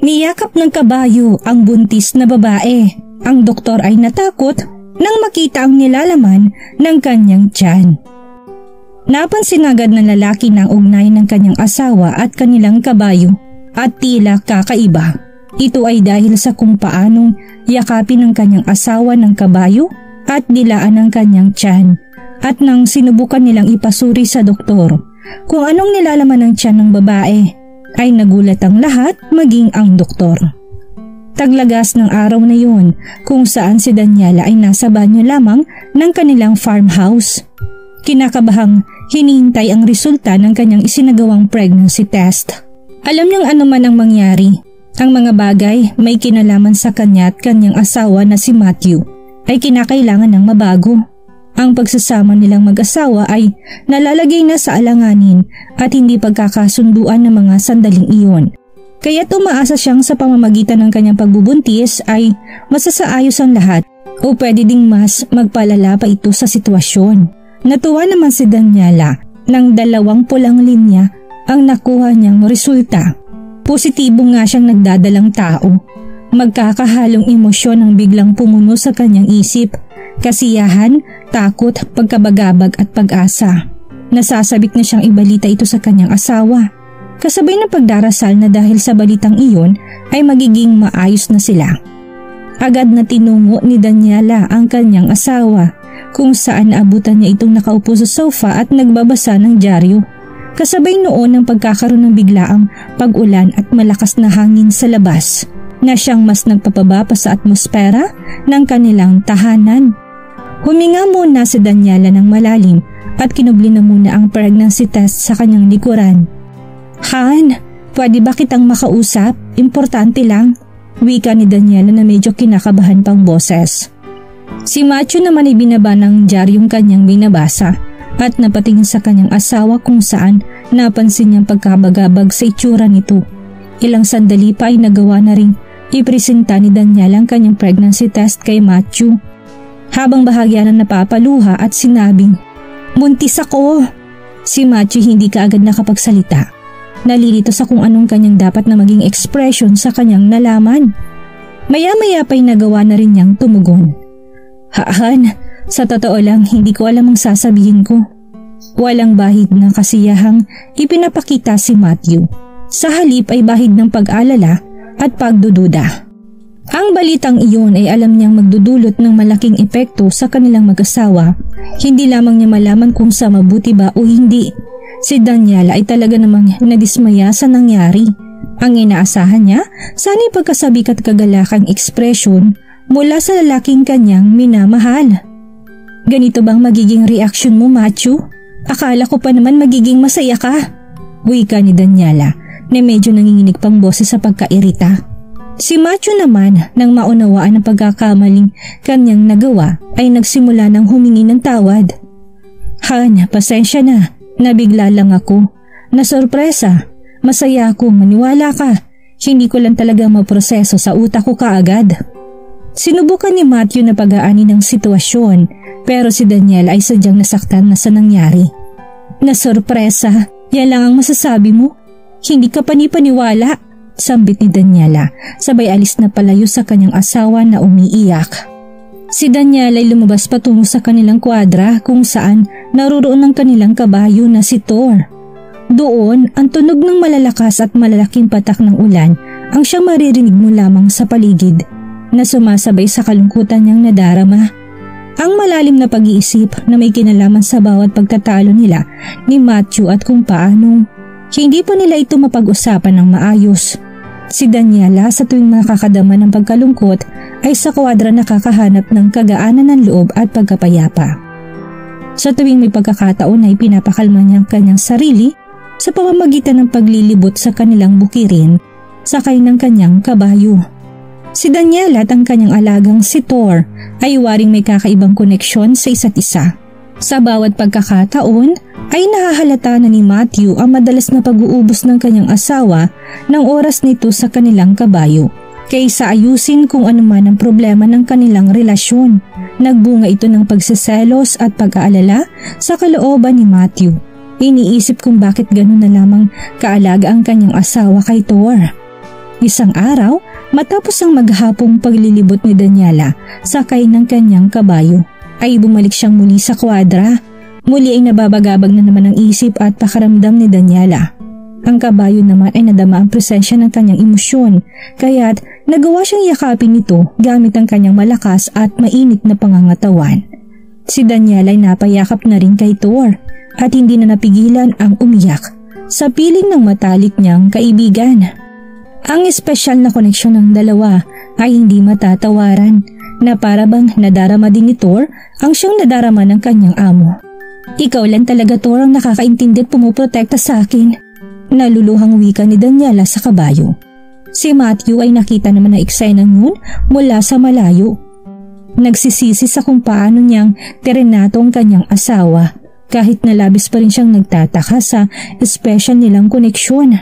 Niyakap ng kabayo ang buntis na babae. Ang doktor ay natakot nang makita ang nilalaman ng kanyang tiyan. Napansin agad ng lalaki ng ugnay ng kanyang asawa at kanilang kabayo at tila kakaiba. Ito ay dahil sa kung paanong yakapin ng kanyang asawa ng kabayo at dilaan ng kanyang tiyan. At nang sinubukan nilang ipasuri sa doktor kung anong nilalaman ng tiyan ng babae, ay nagulat ang lahat maging ang doktor. Taglagas ng araw na yun kung saan si Daniela ay nasa banyo lamang ng kanilang farmhouse. Kinakabahang hinihintay ang resulta ng kanyang isinagawang pregnancy test. Alam niyang ano man ang mangyari. Ang mga bagay may kinalaman sa kanya at kanyang asawa na si Matthew ay kinakailangan ng mabago. Ang pagsasama nilang mag-asawa ay nalalagay na sa alanganin at hindi pagkakasunduan ng mga sandaling iyon. Kaya't umaasa siyang sa pamamagitan ng kanyang pagbubuntis ay masasaayos ang lahat o pwede ding mas magpalala pa ito sa sitwasyon. Natuwa naman si Daniela ng 2 pulang linya ang nakuha niyang resulta. Positibo nga siyang nagdadalang tao. Magkakahalong emosyon ang biglang pumuno sa kanyang isip. Kasiyahan, takot, pagkabagabag at pag-asa. Nasasabik na siyang ibalita ito sa kanyang asawa. Kasabay ng pagdarasal na dahil sa balitang iyon ay magiging maayos na sila. Agad na tinungo ni Daniela ang kanyang asawa kung saan naabutan niya itong nakaupo sa sofa at nagbabasa ng dyaryo. Kasabay noon ang pagkakaroon ng biglaang pag-ulan at malakas na hangin sa labas na siyang mas nagpapaba pa sa atmosfera ng kanilang tahanan. Huminga muna si Daniela ng malalim at kinubli na muna ang pregnancy test sa kanyang likuran. Han, pwede ba kitang makausap? Importante lang, wika ni Daniela na medyo kinakabahan pang boses. Si Matthew naman ay binaba ng dyaryong kanyang binabasa at napatingin sa kanyang asawa kung saan napansin niyang pagkabagabag sa itsura nito. Ilang sandali pa ay nagawa na ring ipresenta ni Daniela ang kanyang pregnancy test kay Matthew. Habang bahagya na napapaluha at sinabing, "Buntis ako!" Si Matthew hindi kaagad nakapagsalita. Nalilito sa kung anong kanyang dapat na maging ekspresyon sa kanyang nalaman. Maya-maya pa'y nagawa na rin niyang tumugon. "Han, sa totoo lang hindi ko alam ang sasabihin ko." Walang bahid ng kasiyahang ipinapakita si Matthew. Sa halip ay bahid ng pag-alala at pagdududa. Ang balitang iyon ay alam niyang magdudulot ng malaking epekto sa kanilang mag-asawa. Hindi lamang niya malaman kung sa mabuti ba o hindi. Si Daniela ay talaga namang nadismaya sa nangyari. Ang inaasahan niya, sana'y pagkasabik at kagalakang ekspresyon mula sa lalaking kanyang minamahal. "Ganito bang magiging reaksyon mo, Matthew? Akala ko pa naman magiging masaya ka," wika ni Daniela na medyo nanginginig pang boses sa pagkairita. Si Matthew naman, nang maunawaan ang pagkakamaling kanyang nagawa, ay nagsimula ng humingi ng tawad. "Han, pasensya na. Nabigla lang ako. Nasorpresa. Masaya ako, maniwala ka. Hindi ko lang talaga maproseso sa utak ko kaagad." Sinubukan ni Matthew na pag-aani ng sitwasyon, pero si Daniela ay sadyang nasaktan na sa nangyari. "Nasorpresa? Yan lang ang masasabi mo? Hindi ka panipaniwala," sambit ni Daniela, sabay alis na palayo sa kanyang asawa na umiiyak. Si Daniela ay lumabas patungo sa kanilang kwadra kung saan naroon ang kanilang kabayo na si Thor. Doon, ang tunog ng malalakas at malalaking patak ng ulan ang siyang maririnig mo lamang sa paligid na sumasabay sa kalungkutan niyang nadarama. Ang malalim na pag-iisip na may kinalaman sa bawat pagtatalo nila ni Matthew at kung paano hindi pa nila ito mapag-usapan ng maayos. Si Daniela sa tuwing nakakadama ng pagkalungkot ay sa kwadra nakakahanap ng kagaanan ng loob at pagkapayapa. Sa tuwing may pagkakataon ay pinapakalma niya ang kanyang sarili sa pamamagitan ng paglilibot sa kanilang bukirin sakay ng kanyang kabayo. Si Daniela at ang kanyang alagang si Thor ay waring may kakaibang koneksyon sa isa't isa. Sa bawat pagkakataon ay nahahalata na ni Matthew ang madalas na pag-uubos ng kanyang asawa ng oras nito sa kanilang kabayo kaysa ayusin kung ano man ang problema ng kanilang relasyon. Nagbunga ito ng pagsiselos at pag-aalala sa kalooban ni Matthew. Iniisip kung bakit gano'n na lamang kaalaga ang kanyang asawa kay Thor. Isang araw, matapos ang maghapong paglilibot ni Daniela sakay ng kanyang kabayo, ay bumalik siyang muli sa kwadra. Muli ay nababagabag na naman ang isip at pakaramdam ni Daniela. Ang kabayo naman ay nadama ang presensya ng kanyang emosyon, kaya't nagawa siyang yakapin ito gamit ang kanyang malakas at mainit na pangangatawan. Si Daniela ay napayakap na rin kay Thor at hindi na napigilan ang umiyak sa piling ng matalik niyang kaibigan. Ang espesyal na koneksyon ng dalawa ay hindi matatawaran, na para bang nadarama din ni Thor ang siyang nadarama ng kanyang amo. Ikaw lang talaga, Thor, ang nakakaintindi at pumuprotekta sa akin. Naluluhang wika ni Daniela sa kabayo. Si Matthew ay nakita naman ang eksenang yun mula sa malayo. Nagsisisi sa kung paano niyang tirenato ang kanyang asawa, kahit na labis pa rin siyang nagtataka sa espesyal nilang koneksyon.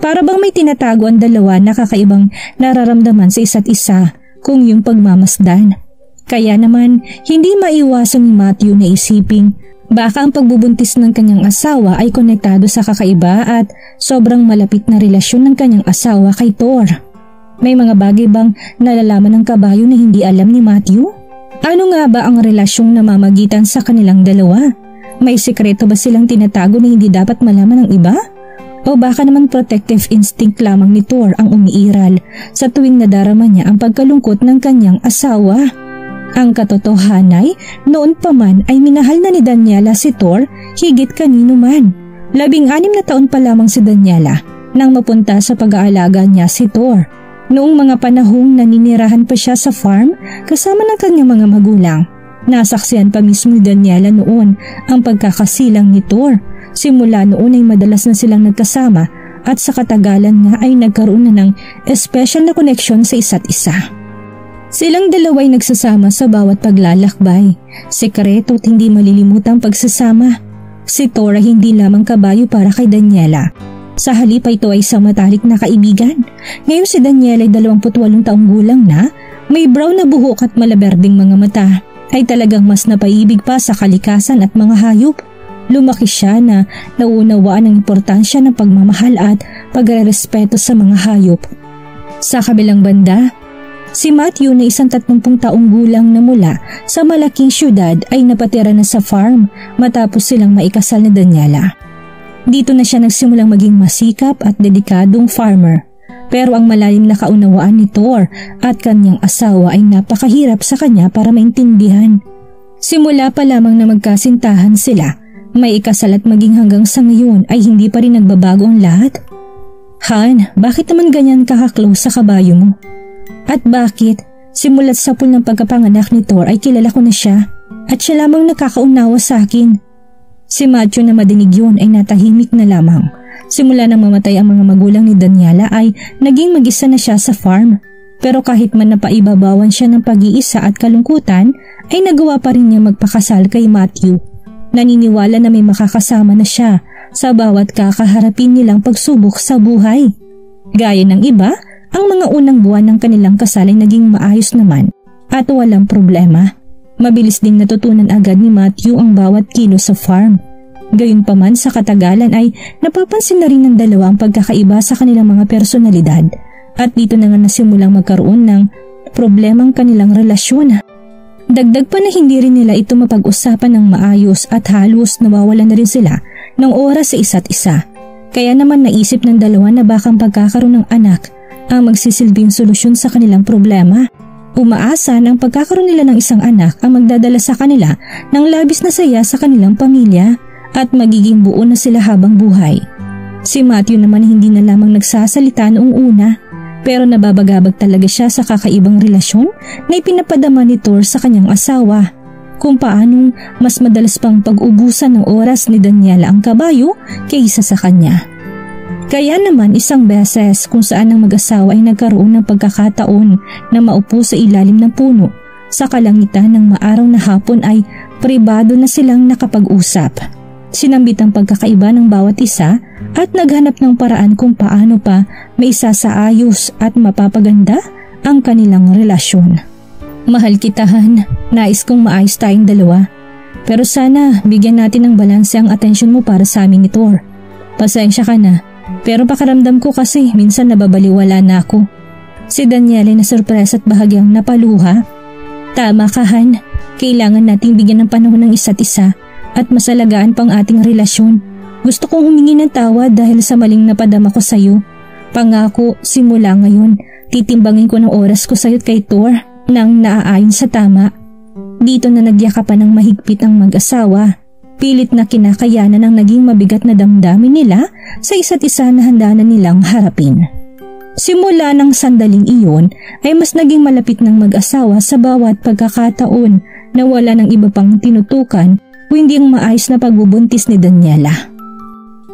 Para bang may tinatago ang dalawa na kakaibang nararamdaman sa isa't isa kung yung pagmamasdan. Kaya naman hindi maiwasan ni Matthew na isiping baka ang pagbubuntis ng kanyang asawa ay konektado sa kakaiba at sobrang malapit na relasyon ng kanyang asawa kay Thor. May mga bagay bang nalalaman ng kabayo na hindi alam ni Matthew? Ano nga ba ang relasyong namamagitan sa kanilang dalawa? May sikreto ba silang tinatago na hindi dapat malaman ng iba? O baka naman protective instinct lamang ni Thor ang umiiral sa tuwing nadarama niya ang pagkalungkot ng kanyang asawa? Ang katotohanan ay noon pa man ay minahal na ni Daniela si Thor higit kanino man. 16 na taon pa lamang si Daniela nang mapunta sa pag-aalaga niya si Thor. Noong mga panahong naninirahan pa siya sa farm kasama ng kanyang mga magulang. Nasaksihan pa mismo ni Daniela noon ang pagkakasilang ni Thor. Simula noon ay madalas na silang nagkasama at sa katagalan nga ay nagkaroon na ng espesyal na koneksyon sa isa't isa. Silang dalawa ay nagsasama sa bawat paglalakbay, sekreto at hindi malilimutang pagsasama. Si Thor ay hindi lamang kabayo para kay Daniela. Sa halip ay ito ay isang matalik na kaibigan. Ngayon si Daniela ay 28 taong gulang na, may brown na buhok at malaberding mga mata, ay talagang mas napaibig pa sa kalikasan at mga hayop. Lumaki siya na nauunawaan ang importansya ng pagmamahal at pagrerespeto sa mga hayop. Sa kabilang banda, si Matthew na 30 taong gulang na mula sa malaking syudad ay napatira na sa farm matapos silang maikasal ni Daniela. Dito na siya nagsimulang maging masikap at dedikadong farmer. Pero ang malalim na kaunawaan ni Thor at kanyang asawa ay napakahirap sa kanya para maintindihan. Simula pa lamang na magkasintahan sila, may ikasal at maging hanggang sa ngayon ay hindi pa rin nagbabago ang lahat. Han, bakit naman ganyan kaka-close sa kabayo mo? At bakit simulat sa pool ng pagkapanganak ni Thor ay kilala ko na siya at siya lamang nakakaunawa sa akin? Si Matthew na madinig yun ay natahimik na lamang. Simula nang mamatay ang mga magulang ni Daniela ay naging mag-isa na siya sa farm. Pero kahit man napaibabawan siya ng pag-iisa at kalungkutan ay nagawa pa rin niya magpakasal kay Matthew. Naniniwala na may makakasama na siya sa bawat kakaharapin nilang pagsubok sa buhay. Gaya ng iba, ang mga unang buwan ng kanilang kasal ay naging maayos naman at walang problema. Mabilis ding natutunan agad ni Matthew ang bawat kilos sa farm. Gayunpaman sa katagalan ay napapansin na rin ng dalawa ang pagkakaiba sa kanilang mga personalidad at dito na nga nasimulang magkaroon ng problemang kanilang relasyon. Dagdag pa na hindi rin nila ito mapag-usapan ng maayos at halos nawawalan na rin sila ng oras sa isa't isa. Kaya naman naisip ng dalawa na baka ang pagkakaroon ng anak ang magsisilbing solusyon sa kanilang problema. Umaasa na ang pagkakaroon nila ng isang anak ang magdadala sa kanila ng labis na saya sa kanilang pamilya at magiging buo na sila habang buhay. Si Matthew naman hindi na lamang nagsasalita noong una, pero nababagabag talaga siya sa kakaibang relasyon na ipinapadama ni Thor sa kanyang asawa, kung paanong mas madalas pang pag-ubusan ng oras ni Daniela ang kabayo kaysa sa kanya. Kaya naman isang beses kung saan ang mag-asawa ay nagkaroon ng pagkakataon na maupo sa ilalim ng puno sa kalangitan ng maaraw na hapon ay pribado na silang nakapag-usap. Sinambit ang pagkakaiba ng bawat isa at naghanap ng paraan kung paano pa maisasaayos at mapapaganda ang kanilang relasyon. Mahal kita, Han. Nais kong maayos tayong dalawa. Pero sana bigyan natin ng balanse ang atensyon mo para sa amin ni Thor. Pasensya ka na, Pero pakaramdam ko kasi minsan nababaliwala na ako. Si Daniela ay nasurpresa at bahagyang napaluha. Tama ka, Han. Kailangan nating bigyan ng panahon ng isa't isa at masalagaan pang ating relasyon. Gusto kong humingi ng tawad dahil sa maling napadama ko sa'yo. Pangako, simula ngayon, titimbangin ko ng oras ko sa'yo kay Thor nang naaayon sa tama. Dito na nagyakapan ng mahigpit ang mag-asawa. Pilit na kinakayanan ang naging mabigat na damdamin nila sa isa't isa na handa na nilang harapin. Simula ng sandaling iyon ay mas naging malapit ng mag-asawa sa bawat pagkakataon na wala ng iba pang tinutukan o hindi ang maayos na pagbubuntis ni Daniela.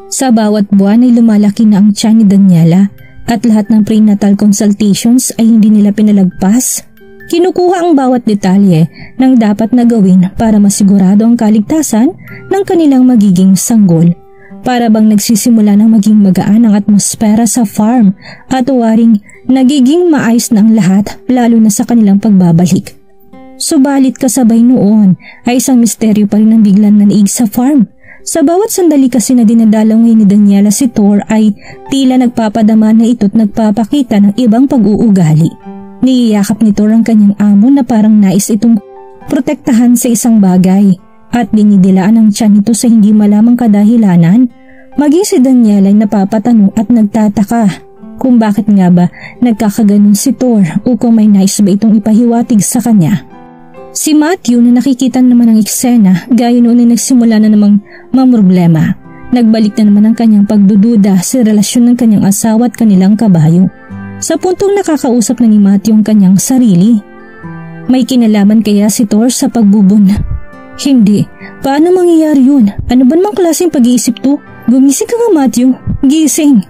Sa bawat buwan ay lumalaki na ang tiyan ni Daniela at lahat ng prenatal consultations ay hindi nila pinalagpas. Kinukuha ang bawat detalye ng dapat na gawin para masigurado ang kaligtasan ng kanilang magiging sanggol. Para bang nagsisimula ng maging magaan ang atmosfera sa farm at waring nagiging maayos na ang lahat lalo na sa kanilang pagbabalik. Subalit kasabay noon ay isang misteryo pa rin ang biglang nanaig sa farm. Sa bawat sandali kasi na dinadalaw ngayon ni Daniela si Thor ay tila nagpapadama na ito't nagpapakita ng ibang pag-uugali. Niyayakap ni Thor ang kanyang amo na parang nais itong protektahan sa isang bagay at dinidilaan ang tiyan nito sa hindi malamang kadahilanan. Maging si Daniela ay napapatanong at nagtataka kung bakit nga ba nagkakaganon si Thor o kung may nais ba itong ipahiwatig sa kanya. Si Matthew na nakikita naman ang eksena gaya noon ay nagsimula na namang mamroblema. Nagbalik na naman ang kanyang pagdududa sa relasyon ng kanyang asawa at kanilang kabayo. Sa puntong nakakausap na ni Matthew ang kanyang sarili. May kinalaman kaya si Thor sa pagbubun? Hindi. Paano mangyayari yun? Ano ba namang klaseng pag-iisip to? Gumising ka nga, Matthew. Gising.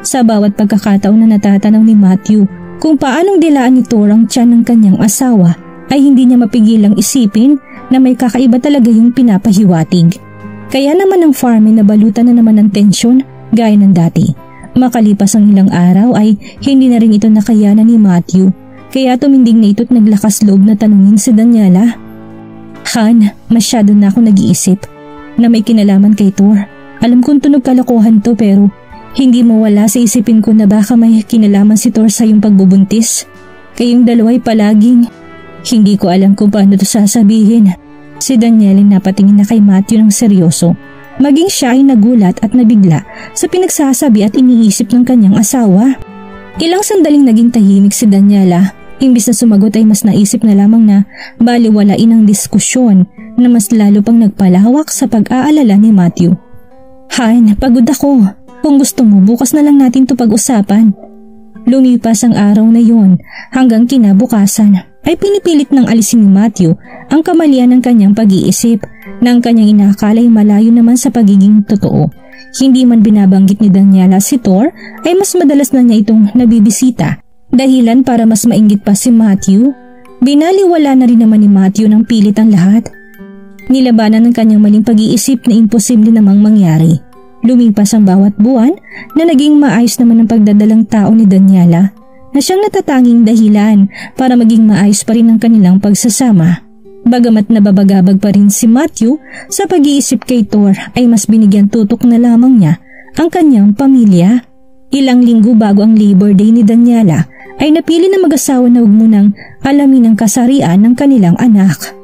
Sa bawat pagkakataon na natatanaw ni Matthew kung paanong dilaan ni Thor ang tiyan ng kanyang asawa ay hindi niya mapigilang isipin na may kakaiba talaga yung pinapahiwatig. Kaya naman ang farm ay nabalutan na naman ng tensyon gaya ng dati. Makalipas ang ilang araw ay hindi na rin ito nakayanan ni Matthew kaya tumindig na ito't naglakas loob na tanungin si Daniela. Han, masyado na ako nag-iisip na may kinalaman kay Thor. Alam kong tunog kalokohan to pero hindi mawala sa isipin ko na baka may kinalaman si Thor sa iyong pagbubuntis. Kayong dalawa'y palaging hindi ko alam kung paano to sasabihin. Si Daniela napatingin na kay Matthew ng seryoso. Maging siya ay nagulat at nabigla sa pinagsasabi at iniisip ng kanyang asawa. Ilang sandaling naging tahimik si Daniela. Imbis na sumagot ay mas naisip na lamang na baliwalain ang diskusyon na mas lalo pang nagpalawak sa pag-aalala ni Matthew. Han, pagod ako. Kung gusto mo, bukas na lang natin to pag-usapan. Lumipas ang araw na yon hanggang kinabukasan ay pinipilit ng alisin ni Matthew ang kamalian ng kanyang pag-iisip ng kanyang inakalay malayo naman sa pagiging totoo. Hindi man binabanggit ni Daniela si Thor ay mas madalas na niya itong nabibisita dahilan para mas mainggit pa si Matthew. Binaliwala na rin naman ni Matthew ng pilit ang lahat. Nilabanan ng kanyang maling pag-iisip na imposible namang mangyari. Lumipas ang bawat buwan na naging maayos naman ang pagdadalang tao ni Daniela na siyang natatanging dahilan para maging maayos pa rin ang kanilang pagsasama. Bagamat nababagabag pa rin si Matthew sa pag-iisip kay Thor ay mas binigyan tutok na lamang niya ang kanyang pamilya. Ilang linggo bago ang Labor Day ni Daniela ay napili na mag-asawa na huwag munang alamin ang kasarian ng kanilang anak.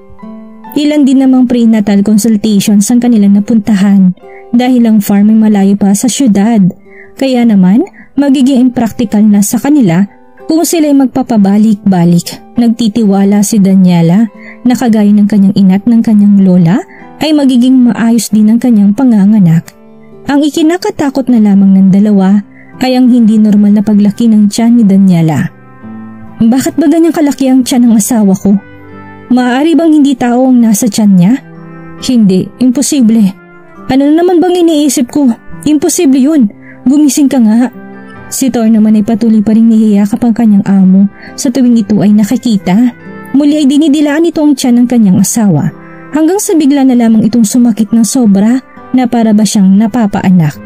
Ilan din namang prenatal consultations ang kanilang napuntahan dahil ang farm ay malayo pa sa syudad. Kaya naman magiging impractical na sa kanila kung sila'y magpapabalik-balik. Nagtitiwala si Daniela na kagaya ng kanyang ina't ng kanyang lola ay magiging maayos din ang kanyang panganganak. Ang ikinakatakot na lamang ng dalawa ay ang hindi normal na paglaki ng tiyan ni Daniela. Bakit ba ganyang kalaki ang tiyan ng asawa ko? Maaari bang hindi tao ang nasa tiyan niya? Hindi, imposible. Ano na naman bang iniisip ko? Imposible yun. Gumising ka nga. Si Thor naman ay patuloy pa rin nihiyakap ang kanyang amo sa tuwing ito ay nakikita. Muli ay dinidilaan ito ang tiyan ng kanyang asawa hanggang sa bigla na lamang itong sumakit ng sobra na para ba siyang napapaanak.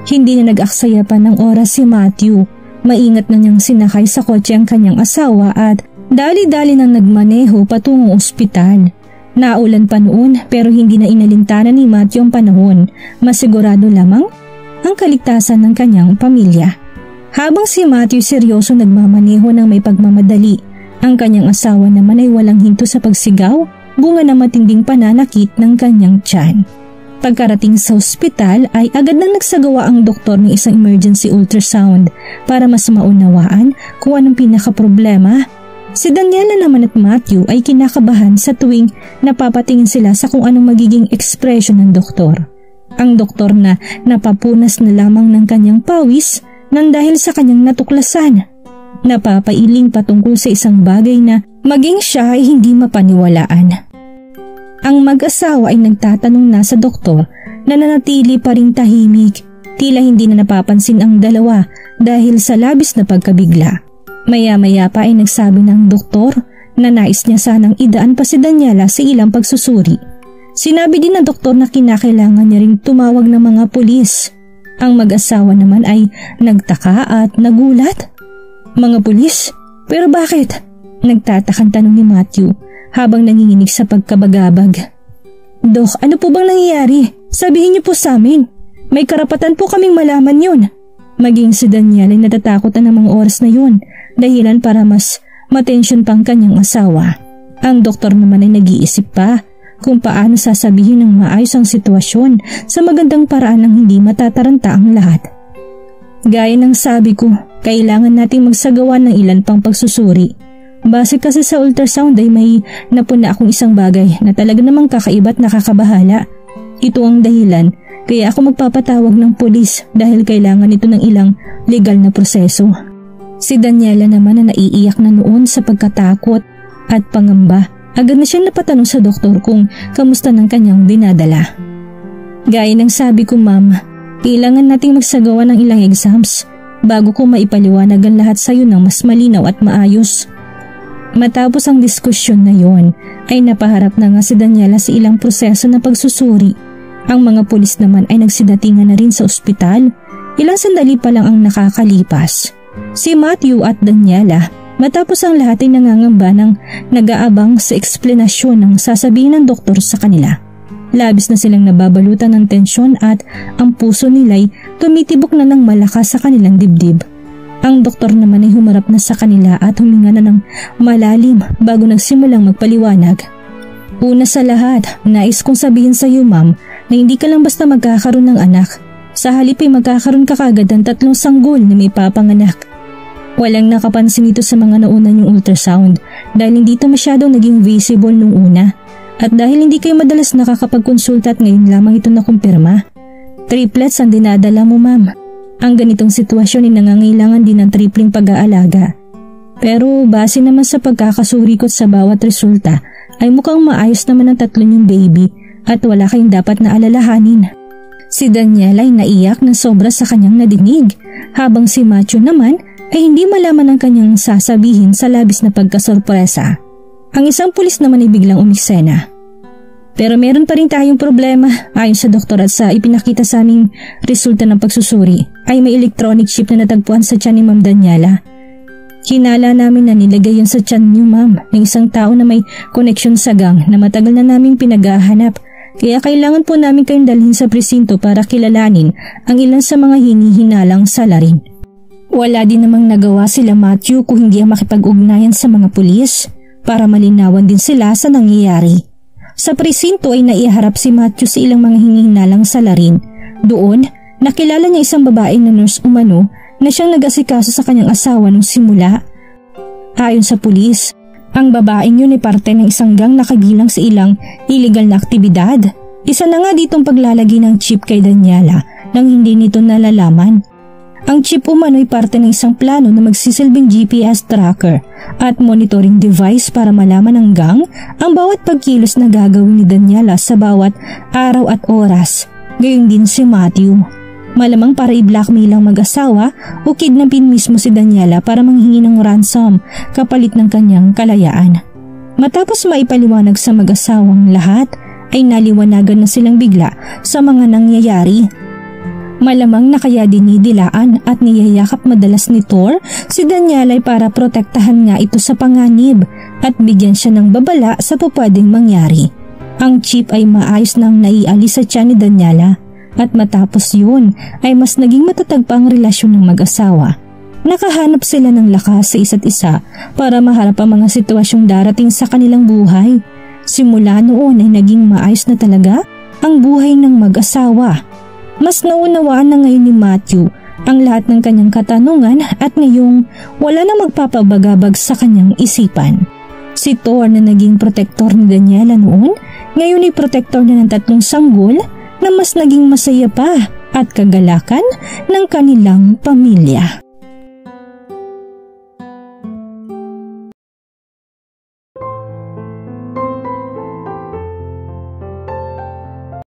Hindi na nag-aksaya pa ng oras si Matthew. Maingat na niyang sinakay sa kotse ang kanyang asawa at dali-dali nang nagmaneho patungong ospital. Naulan pa noon pero hindi na inalintana ni Matthew ang panahon. Masigurado lamang ang kaligtasan ng kanyang pamilya. Habang si Matthew seryoso nagmamaneho ng may pagmamadali, ang kanyang asawa naman ay walang hinto sa pagsigaw, bunga ng matinding pananakit ng kanyang tiyan. Pagkarating sa ospital ay agad nang nagsagawa ang doktor ng isang emergency ultrasound para mas maunawaan kung anong pinakaproblema. Si Daniela naman at Matthew ay kinakabahan sa tuwing napapatingin sila sa kung anong magiging ekspresyon ng doktor. Ang doktor na napapunas na lamang ng kanyang pawis nang dahil sa kanyang natuklasan. Napapailing patungkol sa isang bagay na maging siya ay hindi mapaniwalaan. Ang mag-asawa ay nagtatanong na sa doktor na nanatili pa ring tahimik, tila hindi na napapansin ang dalawa dahil sa labis na pagkabigla. Maya-maya pa ay nagsabi ng doktor na nais niya sanang idaan pa si Daniela sa ilang pagsusuri. Sinabi din ng doktor na kinakailangan niya ring tumawag ng mga pulis. Ang mag-asawa naman ay nagtaka at nagulat. Mga pulis? Pero bakit? Nagtatakang tanong ni Matthew habang nanginginig sa pagkabagabag. Dok, ano po bang nangyayari? Sabihin niyo po sa amin. May karapatan po kaming malaman yun. Maging si Daniel ay natatakot na ng mga oras na yun, dahilan para mas matensyon pang kanyang asawa. Ang doktor naman ay nag-iisip pa kung paano sasabihin ng maayos ang sitwasyon sa magandang paraan ng hindi matataranta ang lahat. Gaya ng sabi ko, kailangan nating magsagawa ng ilan pang pagsusuri. Base kasi sa ultrasound ay may napuna akong isang bagay na talaga namang kakaiba at nakakabahala. Ito ang dahilan kaya ako magpapatawag ng pulis dahil kailangan ito ng ilang legal na proseso. Si Daniela naman na naiiyak na noon sa pagkatakot at pangamba. Agad na siyang napatanong sa doktor kung kamusta ng kanyang dinadala. Gaya ng sabi ko, ma'am, kailangan nating magsagawa ng ilang exams bago ko maipaliwanag ang lahat sa iyo ng mas malinaw at maayos. Matapos ang diskusyon na yon, ay napaharap na nga si Daniela sa ilang proseso na pagsusuri. Ang mga pulis naman ay nagsidatingan na rin sa ospital. Ilang sandali pa lang ang nakakalipas. Si Matthew at Daniela, matapos ang lahat ay nangangamba ng nag-aabang sa eksplenasyon ng sasabihin ng doktor sa kanila. Labis na silang nababalutan ng tensyon at ang puso nila'y tumitibok na ng malakas sa kanilang dibdib. Ang doktor naman ay humarap na sa kanila at huminga na ng malalim bago nagsimulang magpaliwanag. Una sa lahat, nais kong sabihin sa iyo, ma'am, na hindi ka lang basta magkakaroon ng anak. Sa halip ay magkakaroon ka kagad ng 3 sanggol na may papanganak. Walang nakapansin ito sa mga nauna niyong ultrasound dahil hindi ito masyadong naging visible nung una at dahil hindi kayo madalas nakakapagkonsulta at ngayon lamang ito nakumpirma. Triplets ang dinadala mo, ma'am. Ang ganitong sitwasyon ay nangangailangan din ng tripling pag-aalaga. Pero base naman sa pagkakasurikot sa bawat resulta ay mukhang maayos naman ang 3 niyong baby at wala kayong dapat na alalahanin. Si Daniela ay naiyak ng sobra sa kanyang nadinig habang si Matthew naman ay hindi malaman ang kanyang sasabihin sa labis na pagkasorpresa. Ang isang pulis naman ay biglang umiksena. Pero meron pa rin tayong problema. Ayon sa doktor at sa ipinakita sa aming resulta ng pagsusuri ay may electronic chip na natagpuan sa tiyan ni Ma'am Daniela. Hinala namin na nilagay yun sa tiyan niyo, ma'am, ng isang tao na may koneksyon sa gang na matagal na naming pinaghahanap. Kaya kailangan po namin kayong dalhin sa presinto para kilalanin ang ilan sa mga hinihinalang salarin. Wala din namang nagawa sila Matthew kung hindi ang makipag-ugnayan sa mga pulis para malinawan din sila sa nangyayari. Sa presinto ay naiharap si Matthew sa ilang mga hinihinalang salarin. Doon, nakilala niya isang babaeng na nurse umano na siyang nag-asikaso sa kanyang asawa nung simula. Ayon sa pulis, ang babaeng yun ay parte ng isang gang na kabilang sa ilang illegal na aktibidad. Isa na nga ditong paglalagay ng chip kay Daniela nang hindi nito nalalaman. Ang chip umano ay parte ng isang plano na magsisilbing GPS tracker at monitoring device para malaman ng gang ang bawat pagkilos na gagawin ni Daniela sa bawat araw at oras. Gayon din si Matthew. Malamang para i-blackmail ang mag-asawa o kidnapin mismo si Daniela para manghingi ng ransom kapalit ng kanyang kalayaan. Matapos maipaliwanag sa mag-asawang lahat ay naliwanagan na silang bigla sa mga nangyayari. Malamang na kaya dinidilaan at niyayakap madalas ni Thor si Daniela para protektahan nga ito sa panganib at bigyan siya ng babala sa pupwedeng mangyari. Ang chip ay maayos nang naialis sa tiyan ni Daniela At matapos yun ay mas naging matatag pa ang relasyon ng mag-asawa. Nakahanap sila ng lakas sa isa't isa para maharap ang mga sitwasyong darating sa kanilang buhay. Simula noon ay naging maayos na talaga ang buhay ng mag-asawa. Mas naunawaan na ngayon ni Matthew ang lahat ng kanyang katanungan at ngayong wala na magpapabagabag sa kanyang isipan. Si Thor na naging protektor ni Daniela noon, ngayon ay protektor na ng 3 sanggol na mas naging masaya pa at kagalakan ng kanilang pamilya.